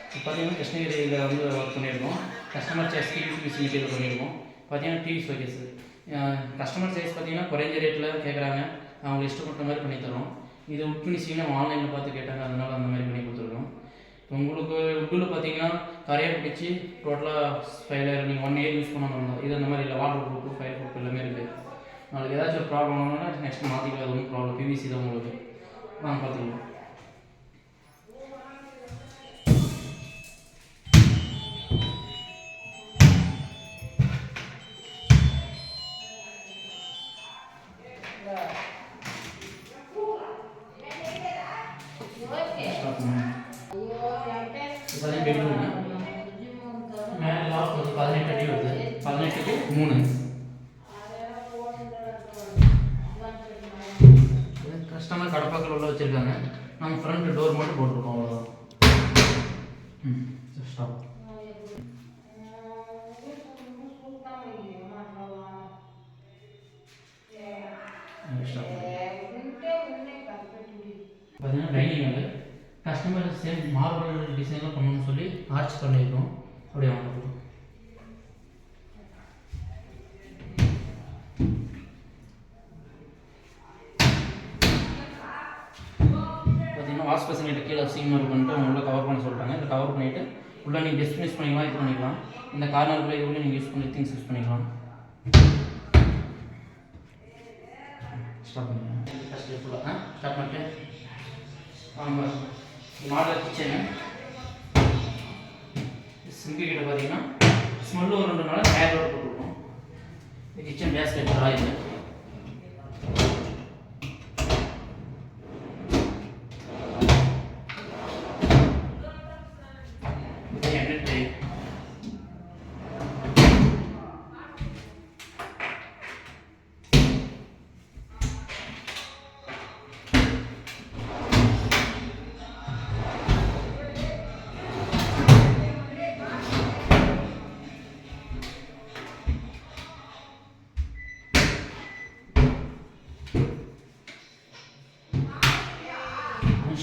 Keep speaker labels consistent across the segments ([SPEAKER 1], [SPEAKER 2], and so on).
[SPEAKER 1] இப்போ பார்த்தீங்கன்னா கிருஷ்ணகிரியில் வந்து ஒர்க் பண்ணியிருக்கோம். கஸ்டமர் சேர்ஸ்க்கு யூபிஎஸ்சி மெட்டீரியல் பண்ணியிருக்கோம். பார்த்தீங்கன்னா டிவி ஷோகேஸு கஸ்டமர் சைஸ் பார்த்தீங்கன்னா குறைஞ்ச ரேட்டில் கேட்குறாங்க, அவங்க இஷ்டப்பட்ட மாதிரி பண்ணி தரோம். இது உட் ஃபினிஷிங் நம்ம ஆன்லைனில் பார்த்து கேட்டாங்க, அதனால் அந்த மாதிரி பண்ணி கொடுத்துருக்கோம். உங்களுக்கு உட்டில் பார்த்தீங்கன்னா கரையை பிடிச்சி டோட்டலாக ஃபைலர் நீங்கள் 1 இயர் யூஸ் பண்ணணும். இது அந்த மாதிரி இல்லை, வாட்டர் ப்ரூஃப், ஃபயர் ப்ரூஃப் எல்லாமே இருக்குது. நாளைக்கு ஏதாச்சும் ஒரு ப்ராப்ளம் ஆனோன்னா நெக்ஸ்ட் மாற்றிக்கலாம், ஒன்றும் ப்ராப்ளம். பிவிசி தான் உங்களுக்கு வாங்க பார்த்துக்கலாம். இப்போதான் பெட்ரூமு மேலே லாஃப்ட் வந்து 18 அடி வருது, 18க்கு 3. கஸ்டமர் கடப்பாக்கள் உள்ள வச்சுருக்காங்க, நம்ம ஃப்ரண்ட் டோர் மட்டும் போட்டிருக்கோம், அவ்வளோதான். ஸ்டாப். பார்த்தீங்கன்னா dining hall customer same marble டிசைனில் பண்ணணும்னு சொல்லி ஆர்ச் பண்ணியிருக்கோம். அப்படியே வாங்க. பார்த்தீங்கன்னா வாஷ் பேஷன் கீழே சீமர் பண்ணிட்டு அவங்க உள்ள கவர் பண்ண சொல்லிட்டாங்க. இதை கவர் பண்ணிவிட்டு உள்ளே நீங்கள் டிஸ்மிஸ் பண்ணிக்கலாம், இது பண்ணிக்கலாம். இந்த கார்னருக்குள்ளே இது உள்ளே நீங்கள் யூஸ் பண்ணி திங்ஸ் யூஸ் பண்ணிக்கலாம். ஸ்டாப் பண்ணுங்க. ஃபஸ்ட்டு ஃபுல்லாக ஸ்டாப் பண்ணிட்டு வாங்க. மாடல் கிச்சனு சிங்கு கிட்ட பார்த்தீங்கன்னா ஸ்மெல்லு ஒரு 2 நாள் ஹேர் ரோட் போட்டுருக்கோம். Kitchen basket oil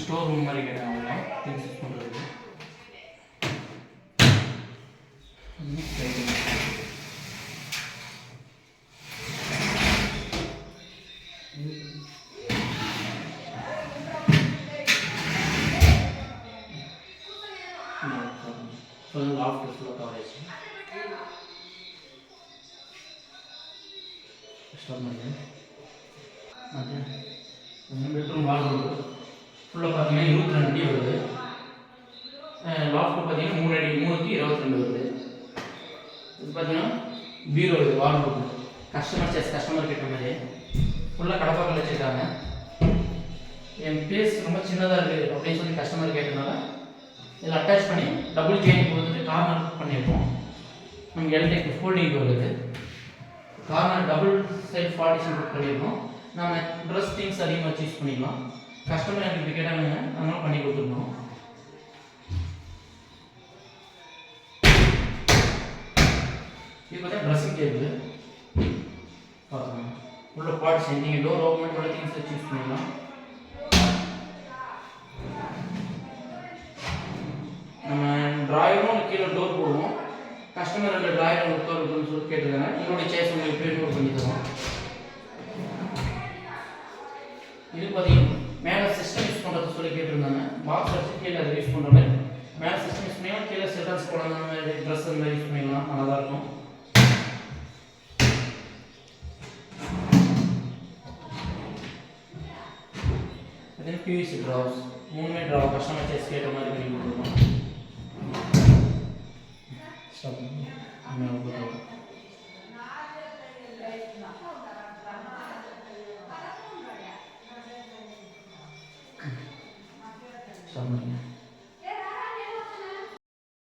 [SPEAKER 1] store room மாதிரி கேட்டாங்க திங்ஸ் யூஸ் பண்ணுறதுக்கு. லாஃப்ட் ஃபுல்லாக கவரேஜ். ஸ்டாப் பண்ணுங்க. அது பெட்ரூம் வால் ஃபுல்லாக பார்த்தீங்கன்னா 22 அடி வருது. லாஃப்ட் பார்த்தீங்கன்னா 3 அடி, 3க்கு 22 வருது. இது பார்த்தீங்கன்னா பீரோ, இது வால் ரூம். கஸ்டமர் சேர்ஸ் கஸ்டமர் கேட்ட மாதிரி ஃபுல்லாக கடப்பாக்கள் வச்சுருக்காங்க. என் பேஸ் ரொம்ப சின்னதாக இருக்குது அப்படின்னு சொல்லி கஸ்டமர் கேட்டதுனால இதில் அட்டாச் பண்ணி டபுள் ஜெயின் கொடுத்துட்டு கார்னர் பண்ணியிருக்கோம். நமக்கு எல்டெக் ஃபோல்டிங் வருது. கார்னர் டபுள் சைட் பார்ட்டிஷன் பண்ணியிருக்கோம். நம்ம ட்ரெஸ் திங்ஸ் அதிகமாக வச்சு யூஸ் பண்ணிக்கலாம். கஸ்டமர் எனக்கு இப்படி கேட்டாங்க, அதனால பண்ணி கொடுத்துருக்கோம். இது பார்த்தா ட்ரெஸ்ஸிங் டேபிள் பார்த்துக்கோங்க. உள்ள பார்ட்டிஷன் நீங்கள் டோர் ஓப்பன் பண்ணி திங்ஸ் வச்சு யூஸ் பண்ணிக்கலாம். நம்ம ட்ராயரும் கீழே டோர் போடுவோம். கஸ்டமர் 2 ட்ராயர் டோர் இருக்குன்னு சொல்லி கேட்டிருக்காங்க. உங்களுடைய சேர்ஸ் உங்களுக்கு ப்ரீஃபர் பண்ணி தரோம். இது பார்த்தீங்கன்னா மேலே சிஸ்டம் யூஸ் பண்ணுறது சொல்லி கேட்டிருந்தாங்க. பாக்ஸ் வச்சு கீழே அதை யூஸ் பண்ணுற மாதிரி மேலே சிஸ்டம் யூஸ் பண்ணிக்கலாம். கீழே சில்ட்ரன்ஸ் போட அந்த மாதிரி ட்ரெஸ் அந்த மாதிரி யூஸ் பண்ணிக்கலாம், நல்லா தான் இருக்கும். பார்த்தீங்கன்னா PVC Dras 3 draw customer chairs கேட்ட மாதிரி பண்ணி கொடுத்துருக்கோம். ஸ்டாப் பண்ணி Sama.